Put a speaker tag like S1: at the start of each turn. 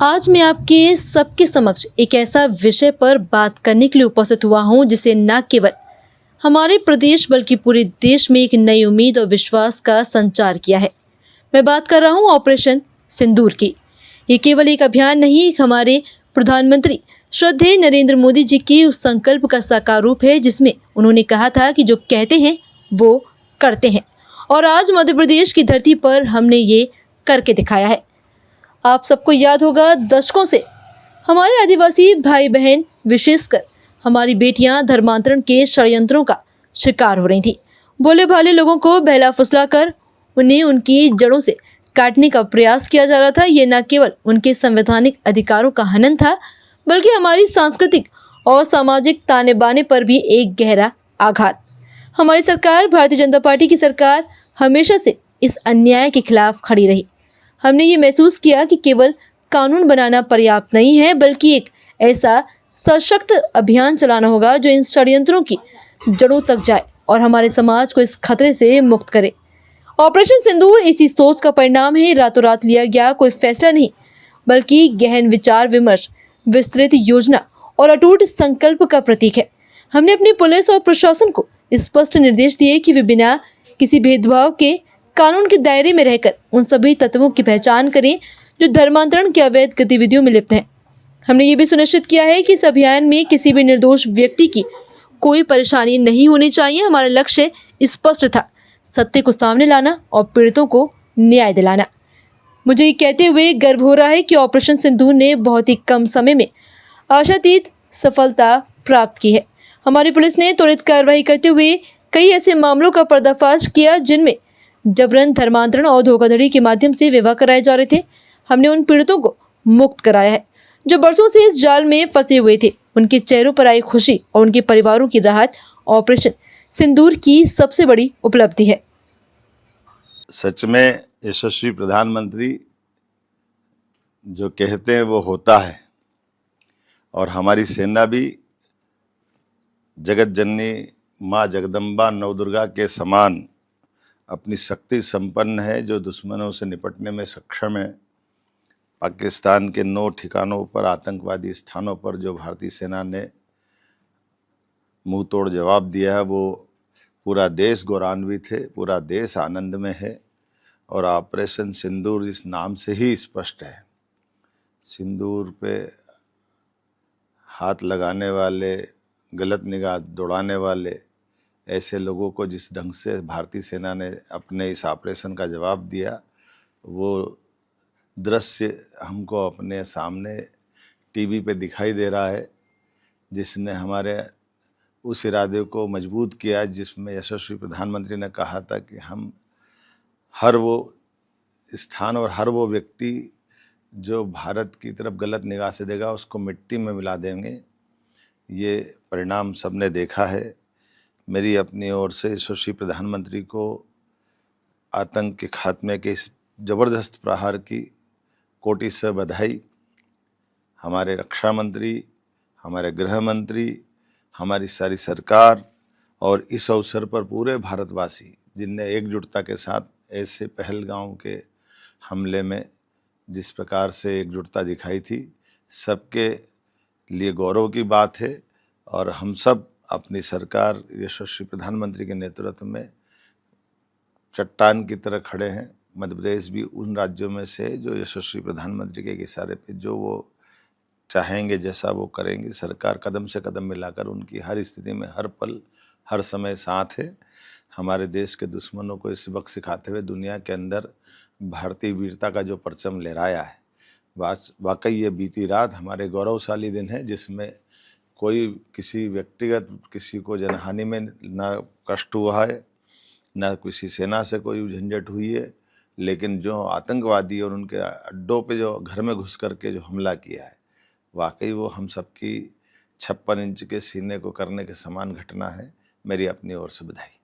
S1: आज मैं आपके सबके समक्ष एक ऐसा विषय पर बात करने के लिए उपस्थित हुआ हूं जिसे न केवल हमारे प्रदेश बल्कि पूरे देश में एक नई उम्मीद और विश्वास का संचार किया है। मैं बात कर रहा हूं ऑपरेशन सिंदूर की। ये केवल एक अभियान नहीं, एक हमारे प्रधानमंत्री श्रद्धेय नरेंद्र मोदी जी के उस संकल्प का साकार रूप है जिसमें उन्होंने कहा था कि जो कहते हैं वो करते हैं, और आज मध्य प्रदेश की धरती पर हमने ये करके दिखाया है। आप सबको याद होगा, दशकों से हमारे आदिवासी भाई बहन, विशेषकर हमारी बेटियां धर्मांतरण के षड्यंत्रों का शिकार हो रही थी। भोले भाले लोगों को बहला फुसला कर उन्हें उनकी जड़ों से काटने का प्रयास किया जा रहा था। ये न केवल उनके संवैधानिक अधिकारों का हनन था, बल्कि हमारी सांस्कृतिक और सामाजिक ताने बाने पर भी एक गहरा आघात। हमारी सरकार, भारतीय जनता पार्टी की सरकार, हमेशा से इस अन्याय के खिलाफ खड़ी रही। हमने ये महसूस किया कि केवल कानून बनाना पर्याप्त नहीं है, बल्कि एक ऐसा सशक्त अभियान चलाना होगा जो इन षड्यंत्रों की जड़ों तक जाए और हमारे समाज को इस खतरे से मुक्त करे। ऑपरेशन सिंदूर इसी सोच का परिणाम है। रातों रात लिया गया कोई फैसला नहीं, बल्कि गहन विचार विमर्श, विस्तृत योजना और अटूट संकल्प का प्रतीक है। हमने अपनी पुलिस और प्रशासन को स्पष्ट निर्देश दिए कि वे बिना किसी भेदभाव के कानून के दायरे में रहकर उन सभी तत्वों की पहचान करें जो धर्मांतरण की अवैध गतिविधियों में लिप्त हैं। हमने ये भी सुनिश्चित किया है कि इस अभियान में किसी भी निर्दोष व्यक्ति की कोई परेशानी नहीं होनी चाहिए। हमारा लक्ष्य स्पष्ट था, सत्य को सामने लाना और पीड़ितों को न्याय दिलाना। मुझे ये कहते हुए गर्व हो रहा है कि ऑपरेशन सिंदूर ने बहुत ही कम समय में आशातीत सफलता प्राप्त की है। हमारी पुलिस ने त्वरित कार्रवाई करते हुए कई ऐसे मामलों का पर्दाफाश किया जिनमें जबरन धर्मांतरण और धोखाधड़ी के माध्यम से विवाह कराए जा रहे थे। हमने उन पीड़ितों को मुक्त कराया है जो बरसों से इस जाल में फंसे हुए थे। उनके चेहरों पर आई खुशी और उनके परिवारों की राहत ऑपरेशन सिंदूर की सबसे बड़ी उपलब्धि है।
S2: सच में यशस्वी प्रधानमंत्री जो कहते हैं वो होता है, और हमारी सेना भी जगत जननी माँ जगदम्बा नवदुर्गा के समान अपनी शक्ति संपन्न है, जो दुश्मनों से निपटने में सक्षम है। पाकिस्तान के 9 ठिकानों पर, आतंकवादी स्थानों पर जो भारतीय सेना ने मुंह तोड़ जवाब दिया है, वो पूरा देश गौरवान्वित है, पूरा देश आनंद में है। और ऑपरेशन सिंदूर इस नाम से ही स्पष्ट है। सिंदूर पे हाथ लगाने वाले, गलत निगाह दौड़ाने वाले ऐसे लोगों को जिस ढंग से भारतीय सेना ने अपने इस ऑपरेशन का जवाब दिया, वो दृश्य हमको अपने सामने टीवी पे दिखाई दे रहा है, जिसने हमारे उस इरादे को मजबूत किया जिसमें यशस्वी प्रधानमंत्री ने कहा था कि हम हर वो स्थान और हर वो व्यक्ति जो भारत की तरफ गलत निगाह से देगा उसको मिट्टी में मिला देंगे। ये परिणाम सबने देखा है। मेरी अपनी ओर से यशस्वी प्रधानमंत्री को आतंक के खात्मे के इस जबरदस्त प्रहार की कोटि से बधाई। हमारे रक्षा मंत्री, हमारे गृह मंत्री, हमारी सारी सरकार और इस अवसर पर पूरे भारतवासी जिनने एकजुटता के साथ ऐसे पहलगाम के हमले में जिस प्रकार से एकजुटता दिखाई थी, सबके लिए गौरव की बात है। और हम सब अपनी सरकार यशस्वी प्रधानमंत्री के नेतृत्व में चट्टान की तरह खड़े हैं। मध्य प्रदेश भी उन राज्यों में से जो यशस्वी प्रधानमंत्री के इशारे पे जो वो चाहेंगे जैसा वो करेंगे। सरकार कदम से कदम मिलाकर उनकी हर स्थिति में, हर पल, हर समय साथ है। हमारे देश के दुश्मनों को इस वक्त सिखाते हुए दुनिया के अंदर भारतीय वीरता का जो परचम लहराया है, वाकई ये बीती रात हमारे गौरवशाली दिन है, जिसमें कोई किसी व्यक्तिगत किसी को जनहानि में ना कष्ट हुआ है, ना किसी सेना से कोई झंझट हुई है। लेकिन जो आतंकवादी और उनके अड्डों पे जो घर में घुस करके जो हमला किया है, वाकई वो हम सबकी 56 इंच के सीने को करने के समान घटना है। मेरी अपनी ओर से बधाई।